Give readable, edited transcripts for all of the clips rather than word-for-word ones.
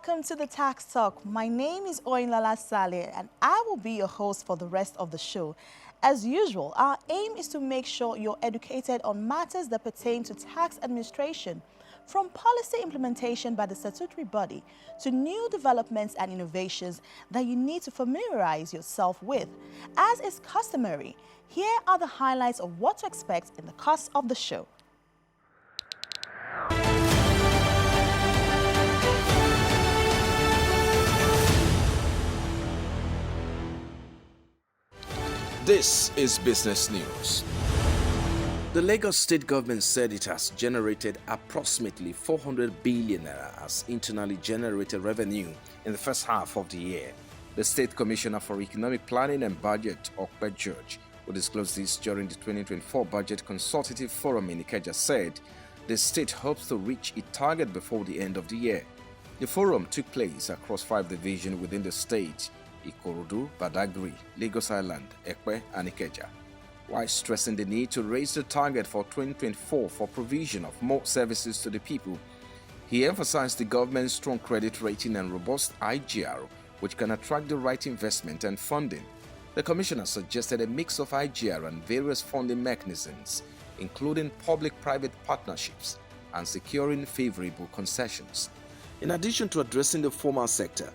welcome to the Tax Talk. My name is Oyinlala Saleh and I will be your host for the rest of the show. As usual, our aim is to make sure you're educated on matters that pertain to tax administration, from policy implementation by the statutory body to new developments and innovations that you need to familiarize yourself with. As is customary, here are the highlights of what to expect in the course of the show. This is business news. The Lagos state government said it has generated approximately 400 billion naira as internally generated revenue in the first half of the year. The State Commissioner for Economic Planning and Budget, Okpe George, who disclosed this during the 2024 Budget Consultative Forum in Ikeja, said the state hopes to reach its target before the end of the year. The forum took place across 5 divisions within the state: Ikorodu, Badagry, Lagos Island, Ekpe, and Ikeja, while stressing the need to raise the target for 2024 for provision of more services to the people. He emphasized the government's strong credit rating and robust IGR, which can attract the right investment and funding. The commissioner suggested a mix of IGR and various funding mechanisms, including public-private partnerships and securing favorable concessions. In addition to addressing the formal sector,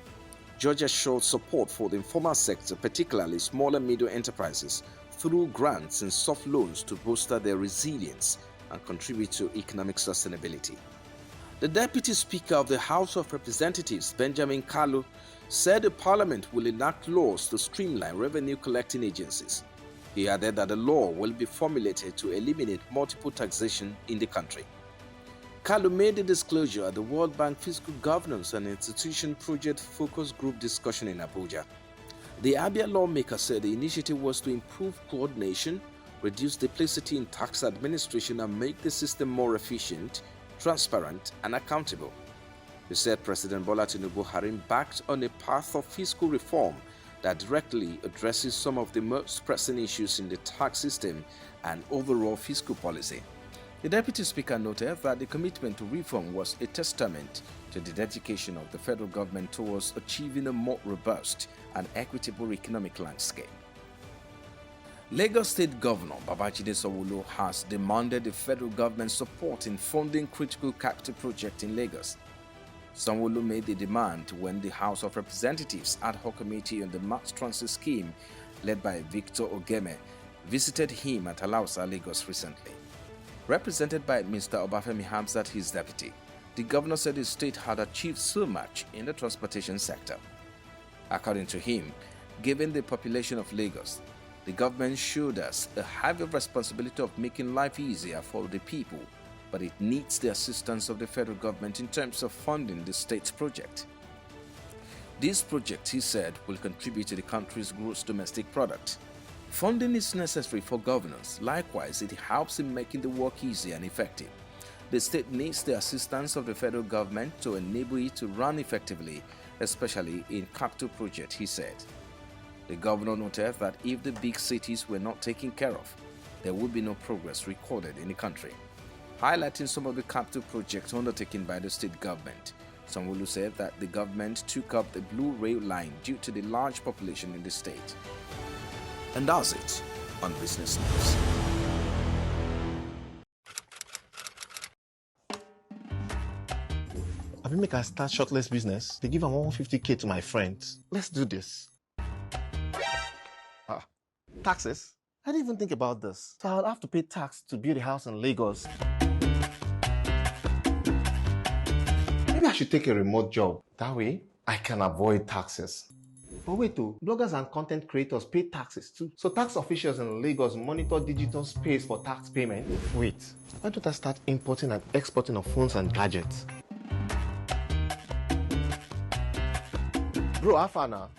Georgia showed support for the informal sector, particularly small and medium enterprises, through grants and soft loans to bolster their resilience and contribute to economic sustainability. The Deputy Speaker of the House of Representatives, Benjamin Kalu, said the Parliament will enact laws to streamline revenue collecting agencies. He added that the law will be formulated to eliminate multiple taxation in the country. Kalu made the disclosure at the World Bank Fiscal Governance and Institution Project Focus Group discussion in Abuja. The Abia lawmaker said the initiative was to improve coordination, reduce duplicity in tax administration, and make the system more efficient, transparent, and accountable. He said President Bola Tinubu had embarked on a path of fiscal reform that directly addresses some of the most pressing issues in the tax system and overall fiscal policy. The Deputy Speaker noted that the commitment to reform was a testament to the dedication of the federal government towards achieving a more robust and equitable economic landscape. Lagos State Governor Babajide Sanwo-Olu has demanded the federal government support in funding critical capital projects in Lagos. Sanwo-Olu made the demand when the House of Representatives Ad Hoc Committee on the Mass Transit Scheme, led by Victor Ogeme, visited him at Alausa, Lagos recently. Represented by Mr. Obafemi Hamzat, his deputy, the governor said his state had achieved so much in the transportation sector. According to him, given the population of Lagos, the government showed us a heavy responsibility of making life easier for the people, but it needs the assistance of the federal government in terms of funding the state's project. This project, he said, will contribute to the country's gross domestic product. Funding is necessary for governance. Likewise, it helps in making the work easy and effective. The state needs the assistance of the federal government to enable it to run effectively, especially in capital projects, he said. The governor noted that if the big cities were not taken care of, there would be no progress recorded in the country. Highlighting some of the capital projects undertaken by the state government, Sanwo-Olu said that the government took up the Blue Rail line due to the large population in the state. And that's it on Business News. I will make a start shortlist business. They give them 150k to my friends. Let's do this. Taxes? I didn't even think about this. So I'll have to pay tax to build a house in Lagos. Maybe I should take a remote job. That way, I can avoid taxes. But wait, bloggers and content creators pay taxes too. So tax officials in Lagos monitor digital space for tax payment. Wait, why don't I start importing and exporting of phones and gadgets? Bro, how far now?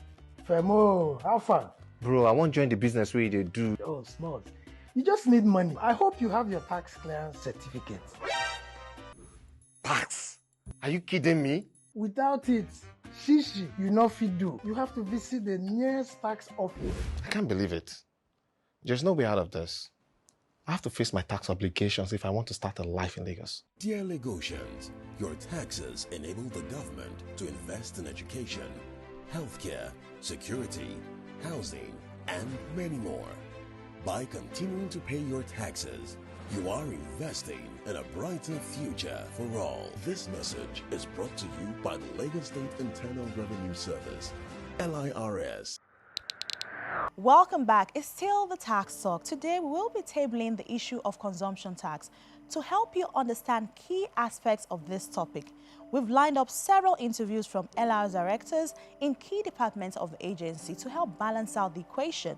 Femo, how far? Bro, I won't join the business where they do. Oh, small. You just need money. I hope you have your tax clearance certificate. Tax? Are you kidding me? Without it, shishi, you no fit do. You have to visit the nearest tax office. I can't believe it. There's no way out of this. I have to face my tax obligations if I want to start a life in Lagos. Dear Lagosians, your taxes enable the government to invest in education, healthcare, security, housing, and many more. By continuing to pay your taxes, you are investing in a brighter future for all. This message is brought to you by the Lagos State Internal Revenue Service, LIRS. Welcome back. It's still the tax talk. Today we will be tabling the issue of consumption tax. To help you understand key aspects of this topic, we've lined up several interviews from LIRS directors in key departments of the agency to help balance out the equation.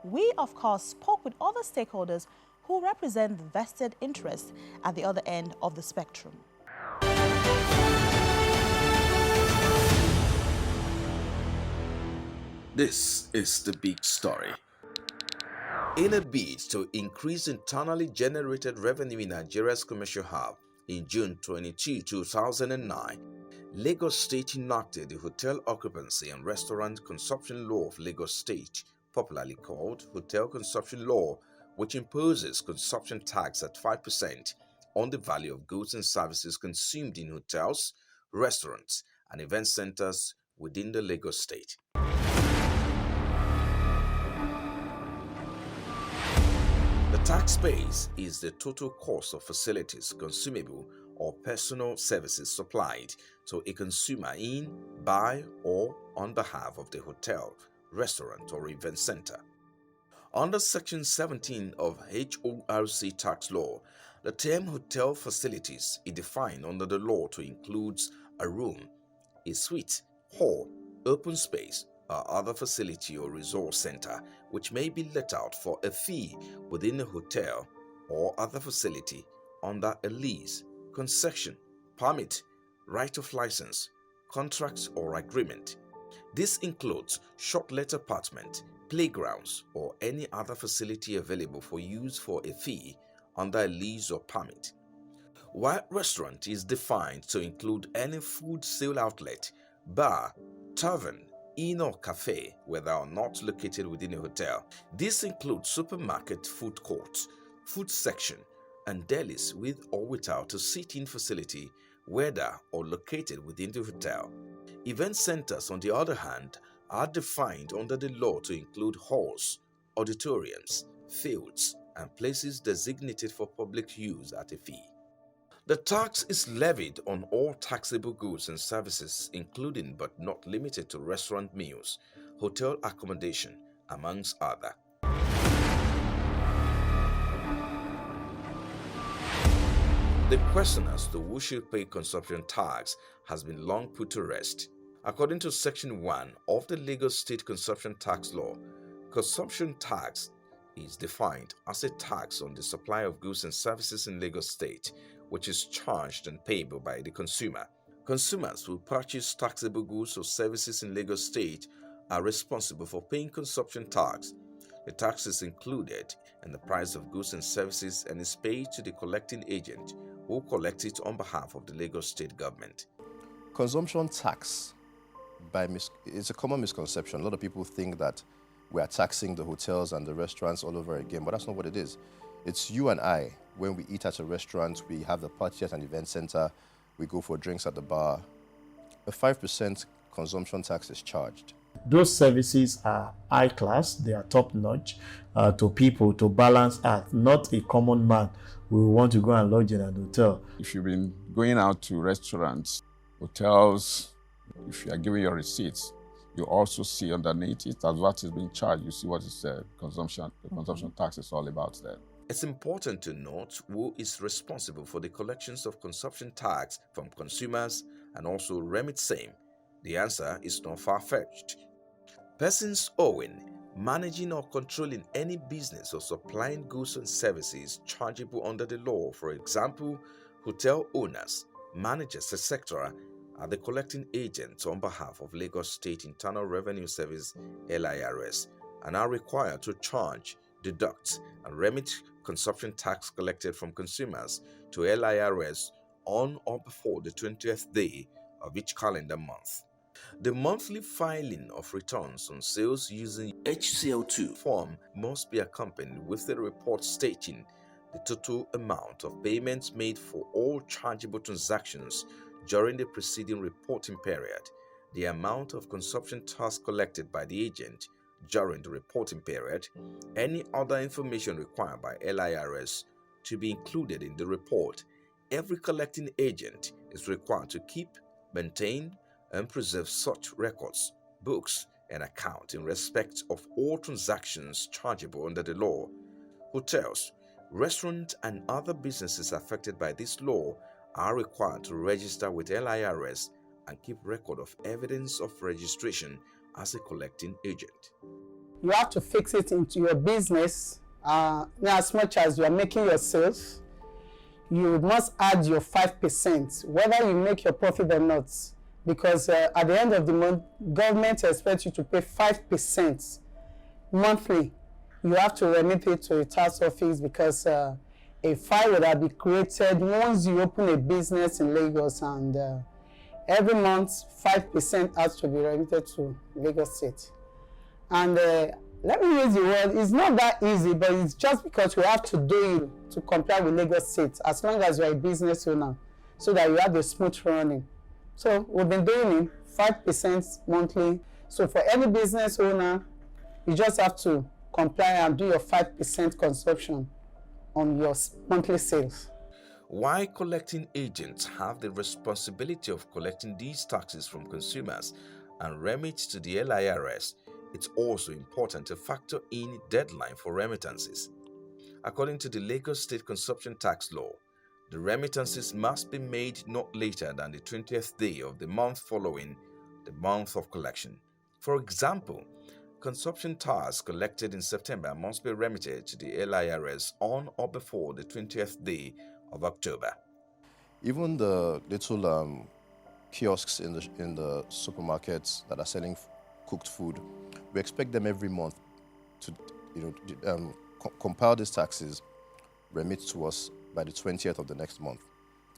We, of course, spoke with other stakeholders who represent the vested interests at the other end of the spectrum. This is the big story. In a bid to increase internally generated revenue in Nigeria's commercial hub, in June 22, 2009, Lagos State enacted the Hotel Occupancy and Restaurant Consumption Law of Lagos State, popularly called Hotel Consumption Law, which imposes consumption tax at 5% on the value of goods and services consumed in hotels, restaurants, and event centers within the Lagos State. The tax base is the total cost of facilities, consumable, or personal services supplied to a consumer in, by, or on behalf of the hotel, restaurant, or event center. Under Section 17 of HORC tax law, the term hotel facilities is defined under the law to include a room, a suite, hall, open space, or other facility or resource center which may be let out for a fee within a hotel or other facility under a lease, concession, permit, right of license, contracts or agreement. This includes short-let apartment, playgrounds, or any other facility available for use for a fee under a lease or permit. While restaurant is defined to include any food sale outlet, bar, tavern, inn or cafe, whether or not located within a hotel. This includes supermarket food courts, food section, and delis with or without a sit-in facility, whether or located within the hotel. Event centers, on the other hand, are defined under the law to include halls, auditoriums, fields, and places designated for public use at a fee. The tax is levied on all taxable goods and services, including but not limited to restaurant meals, hotel accommodation, amongst other. The question as to who should pay consumption tax has been long put to rest. According to Section 1 of the Lagos State Consumption Tax Law, consumption tax is defined as a tax on the supply of goods and services in Lagos State, which is charged and payable by the consumer. Consumers who purchase taxable goods or services in Lagos State are responsible for paying consumption tax. The tax is included in the price of goods and services and is paid to the collecting agent who collects it on behalf of the Lagos State government. Consumption tax, it's a common misconception. A lot of people think that we are taxing the hotels and the restaurants all over again, but that's not what it is. It's you and I. When we eat at a restaurant, we have the party at an event center, we go for drinks at the bar. A 5% consumption tax is charged. Those services are high class, they are top notch to people to balance out. Not a common man will want to go and lodge in an hotel. If you've been going out to restaurants, hotels, if you are giving your receipts, you also see underneath it as what is being charged. You see what is the consumption tax is all about there. It's important to note who is responsible for the collections of consumption tax from consumers and also remit same. The answer is not far-fetched. Persons owning, managing or controlling any business or supplying goods and services chargeable under the law, for example, hotel owners, managers, etc., are the collecting agents on behalf of Lagos State Internal Revenue Service (LIRS) and are required to charge, deduct, and remit consumption tax collected from consumers to LIRS on or before the 20th day of each calendar month. The monthly filing of returns on sales using HCL2 form must be accompanied with a report stating the total amount of payments made for all chargeable transactions during the preceding reporting period, the amount of consumption tax collected by the agent during the reporting period, any other information required by LIRS to be included in the report. Every collecting agent is required to keep, maintain, and preserve such records, books, and accounts in respect of all transactions chargeable under the law. Hotels, restaurants, and other businesses affected by this law are required to register with LIRS and keep record of evidence of registration as a collecting agent. You have to fix it into your business. As much as you are making your sales, you must add your 5%, whether you make your profit or not. Because at the end of the month, government expects you to pay 5% monthly. You have to remit it to a tax office because a file would have been created once you open a business in Lagos, and every month 5% has to be remitted to Lagos State. And let me use the word, it's not that easy, but it's just because you have to do it to comply with Lagos State, as long as you're a business owner, so that you have the smooth running. So we've been doing it 5% monthly. So for any business owner, you just have to comply and do your 5% consumption on your monthly sales. While collecting agents have the responsibility of collecting these taxes from consumers and remit to the LIRS, it's also important to factor in deadline for remittances. According to the Lagos State Consumption Tax Law, the remittances must be made not later than the 20th day of the month following the month of collection. For example, consumption tax collected in September must be remitted to the LIRS on or before the 20th day of October. Even the little kiosks in the supermarkets that are selling cooked food, we expect them every month to compile these taxes, remit to us by the 20th of the next month.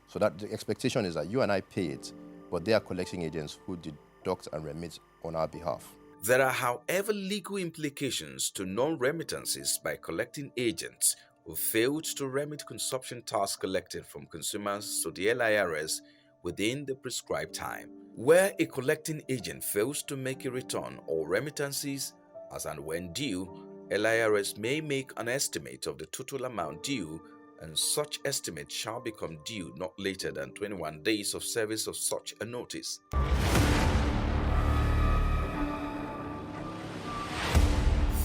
So that the expectation is that you and I pay it, but they are collecting agents who deduct and remit on our behalf. There are, however, legal implications to non-remittances by collecting agents who failed to remit consumption tax collected from consumers to the LIRS within the prescribed time. Where a collecting agent fails to make a return or remittances as and when due, LIRS may make an estimate of the total amount due, and such estimate shall become due not later than 21 days of service of such a notice.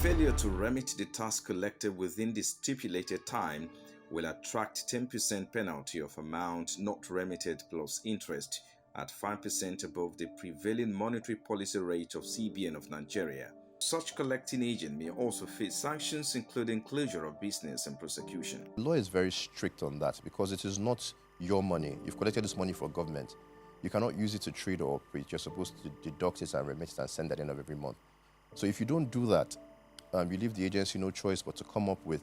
Failure to remit the tax collected within the stipulated time will attract 10% penalty of amount not remitted plus interest at 5% above the prevailing monetary policy rate of CBN of Nigeria. Such collecting agent may also face sanctions including closure of business and prosecution. The law is very strict on that because it is not your money. You've collected this money for government. You cannot use it to trade or operate. You're supposed to deduct it and remit it and send that end of every month. So if you don't do that, you leave the agency no choice but to come up with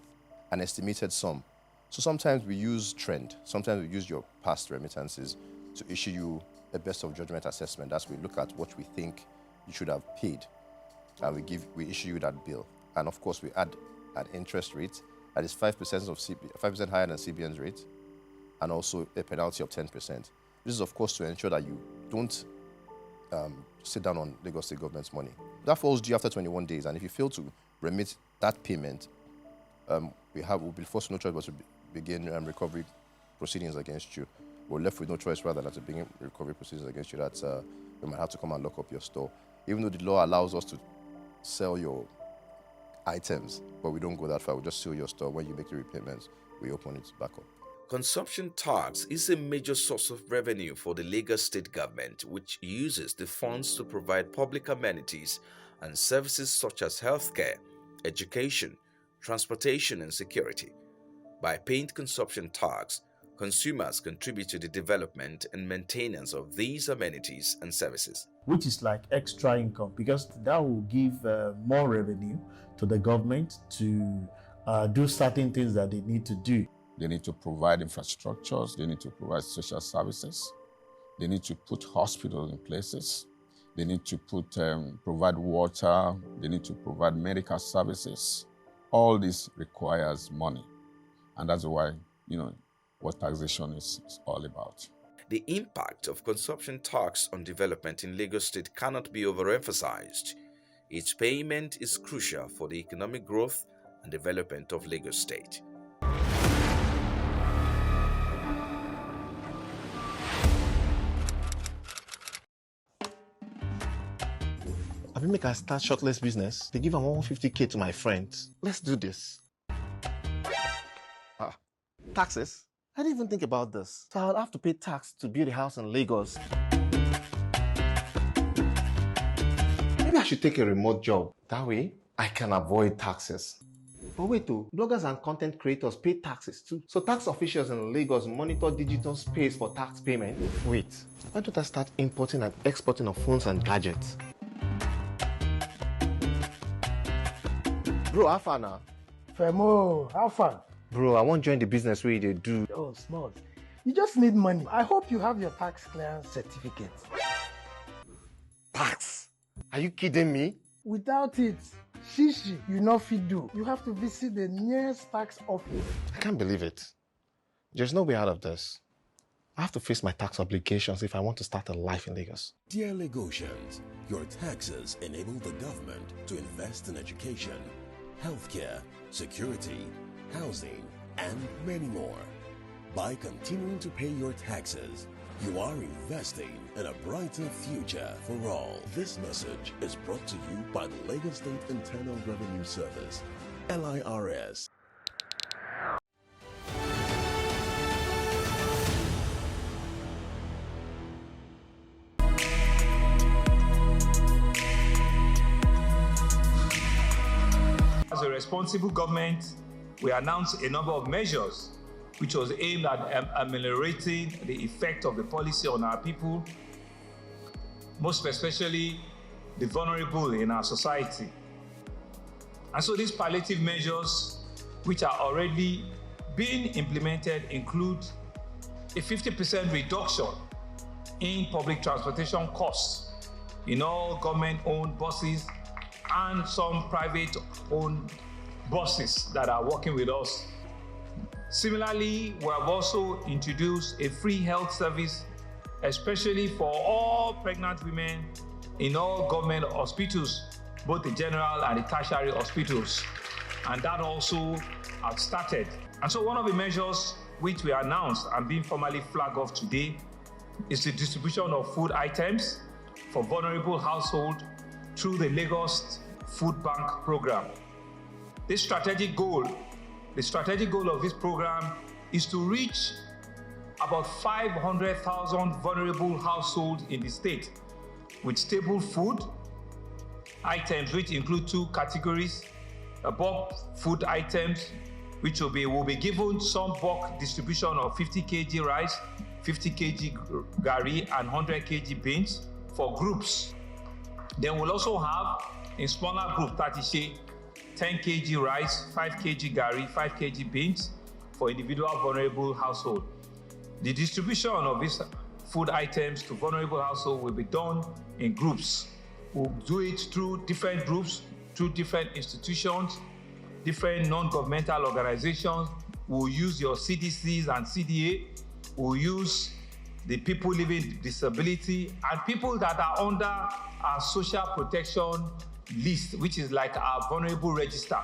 an estimated sum. So sometimes we use trend. Sometimes we use your past remittances to issue you a best of judgment assessment. That's we look at what we think you should have paid, and we issue you that bill. And of course, we add an interest rate that is 5% higher than CBN's rate, and also a penalty of 10%. This is of course to ensure that you don't sit down on Lagos State government's money. That falls due after 21 days, and if you fail to remit that payment, we'll be forced no choice but to begin recovery proceedings against you. We're left with no choice rather than to begin recovery proceedings against you. That we might have to come and lock up your store. Even though the law allows us to sell your items, but we don't go that far. We just seal your store. When you make the repayments, we open it back up. Consumption tax is a major source of revenue for the Lagos State government, which uses the funds to provide public amenities and services such as healthcare, education, transportation, and security. By paying consumption tax, consumers contribute to the development and maintenance of these amenities and services. Which is like extra income, because that will give more revenue to the government to do certain things that they need to do. They need to provide infrastructures, they need to provide social services, they need to put hospitals in places, they need to provide water, they need to provide medical services. All this requires money. And that's why, what taxation is all about. The impact of consumption tax on development in Lagos State cannot be overemphasized. Its payment is crucial for the economic growth and development of Lagos State. I will make a start shortlist business. They give them 150K to my friends. Let's do this. Taxes? I didn't even think about this. So I'll have to pay tax to build a house in Lagos. Maybe I should take a remote job. That way, I can avoid taxes. But wait, bloggers and content creators pay taxes too. So tax officials in Lagos monitor digital space for tax payment. Wait, why don't I start importing and exporting of phones and gadgets? Bro, how far now? Femo, how far? Bro, I won't join the business where they do. Oh, small. You just need money. I hope you have your tax clearance certificate. Tax? Are you kidding me? Without it, shishi, you not fit do. You have to visit the nearest tax office. I can't believe it. There's no way out of this. I have to face my tax obligations if I want to start a life in Lagos. Dear Lagosians, your taxes enable the government to invest in education, healthcare, security, housing, and many more. By continuing to pay your taxes, you are investing in a brighter future for all. This message is brought to you by the Lagos State Internal Revenue Service, LIRS. As a responsible government, we announced a number of measures which was aimed at ameliorating the effect of the policy on our people, most especially the vulnerable in our society. And so these palliative measures, which are already being implemented, include a 50% reduction in public transportation costs in all government-owned buses and some private-owned buses that are working with us. Similarly, we have also introduced a free health service, especially for all pregnant women in all government hospitals, both the general and the tertiary hospitals. And that also has started. And so one of the measures which we announced and being formally flagged off today is the distribution of food items for vulnerable households through the Lagos Food Bank program. The strategic goal of this program is to reach about 500,000 vulnerable households in the state with stable food items, which include two categories: bulk food items, which will be given some bulk distribution of 50 kg rice, 50 kg gari, and 100 kg beans for groups. Then we'll also have in smaller group 10 kg rice, 5 kg gari, 5 kg beans for individual vulnerable household. The distribution of these food items to vulnerable households will be done in groups. We'll do it through different groups, through different institutions, different non-governmental organizations. We'll use your CDCs and CDA. We'll use the people living with disability and people that are under our social protection list, which is like our vulnerable register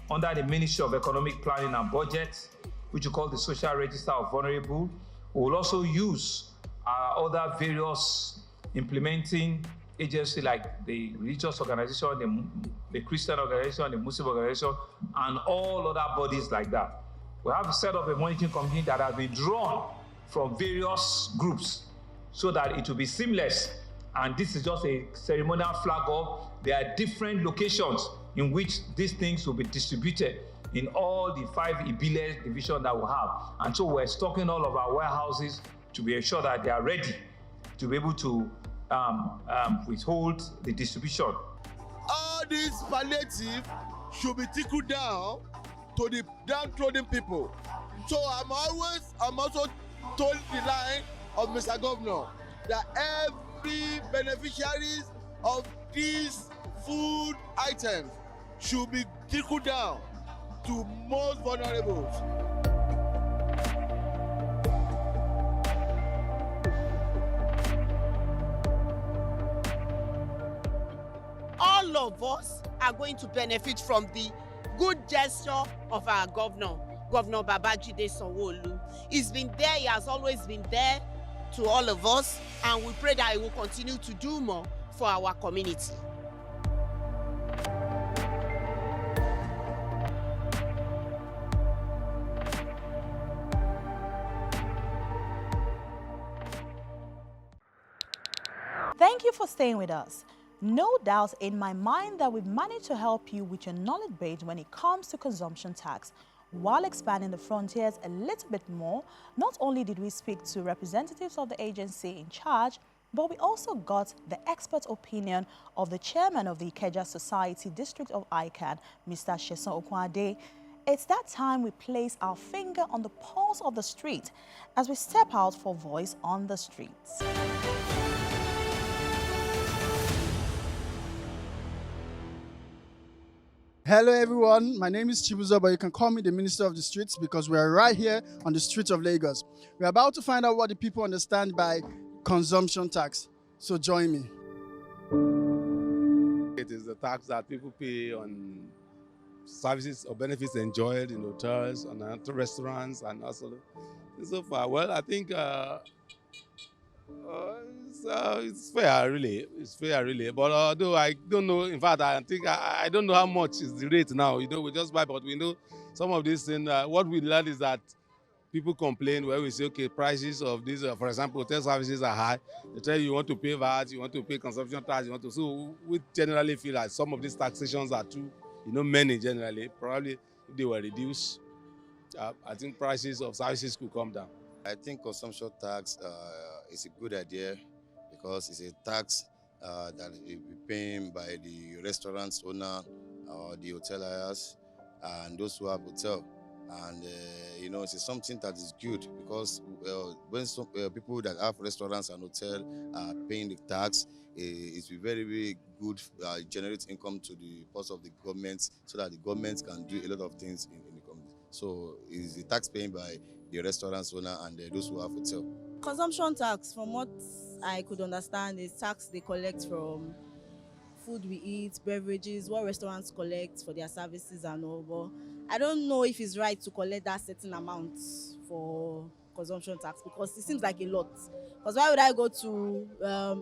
under the Ministry of Economic Planning and Budget, which we call the Social Register of Vulnerable. We will also use other various implementing agencies like the religious organization, the Christian organization, the Muslim organization, and all other bodies like that. We have set up a monitoring committee that has been drawn from various groups so that it will be seamless. And this is just a ceremonial flag off. There are different locations in which these things will be distributed in all the 5 Ibile divisions that we have. And so we're stocking all of our warehouses to be ensured that they are ready to be able to withhold the distribution. All these palliative should be trickled down to the downtrodden people. So I'm also told the line of Mr. Governor that every beneficiaries of these food items should be trickled down to most vulnerable. all of us are going to benefit from the good gesture of our governor, Governor Babajide Sanwo-Olu. He's been there, he has always been there to all of us, and we pray that he will continue to do more for our community. Thank you for staying with us. No doubt in my mind that we've managed to help you with your knowledge base when it comes to consumption tax. While expanding the frontiers a little bit more, not only did we speak to representatives of the agency in charge, but we also got the expert opinion of the chairman of the Ikeja Society District of ICANN, Mr. Sheson Okwade. It's that time we place our finger on the pulse of the street as we step out for Voice on the Streets. Hello everyone, my name is Chibuzo, but you can call me the Minister of the Streets because we are right here on the streets of Lagos. We're about to find out what the people understand by consumption tax, so join me. It is the tax that people pay on services or benefits enjoyed in hotels, and restaurants, and also so far. Well, I think it's fair, really. It's fair, really. But although I don't know, in fact, I think I don't know how much is the rate now. You know, we just buy, but we know some of these things. What we learned is that people complain where we say, okay, prices of these, for example, hotel services are high. They tell you want to pay VAT, you want to pay consumption tax, you want to. So we generally feel like some of these taxations are too, many generally. Probably if they were reduced, I think prices of services could come down. I think consumption tax is a good idea because it's a tax that will be paying by the restaurant's owner or the hoteliers and those who have hotel. And it's something that is good because when some people that have restaurants and hotel are paying the tax, it's very, very good, generate income to the purse of the government so that the government can do a lot of things in the community. So it's the tax paying by the restaurant's owner and those who have hotel. Consumption tax, from what I could understand, is tax they collect from food we eat, beverages, what restaurants collect for their services and all. But I don't know if it's right to collect that certain amount for consumption tax because it seems like a lot. Because why would I go to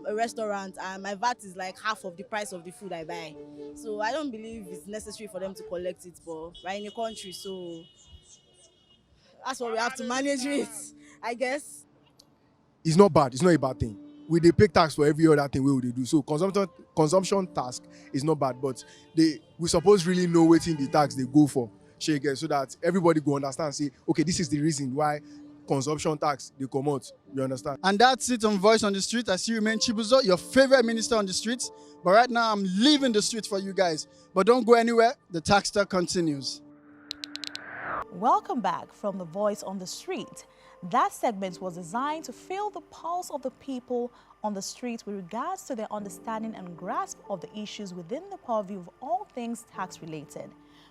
a restaurant and my VAT is like half of the price of the food I buy? So I don't believe it's necessary for them to collect it, but we're in a country, so that's what we have to manage with, I guess. It's not bad. It's not a bad thing. We they pay tax for every other thing we would do. So consumption tax is not bad, but we suppose really know what in the tax they go for, so that everybody go understand. Say, okay, this is the reason why consumption tax they come out. You understand? And that's it on Voice on the Street. I still remain Chibuzo, your favorite minister on the streets. But right now, I'm leaving the street for you guys. But don't go anywhere. The tax talk continues. Welcome back from the Voice on the Street. That segment was designed to feel the pulse of the people on the street with regards to their understanding and grasp of the issues within the purview of all things tax-related,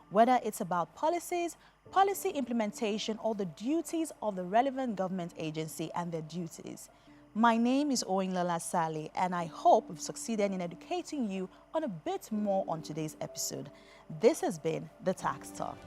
whether it's about policies, policy implementation, or the duties of the relevant government agency and their duties. My name is Oyinlola Sale, and I hope we've succeeded in educating you on a bit more on today's episode. This has been The Tax Talk.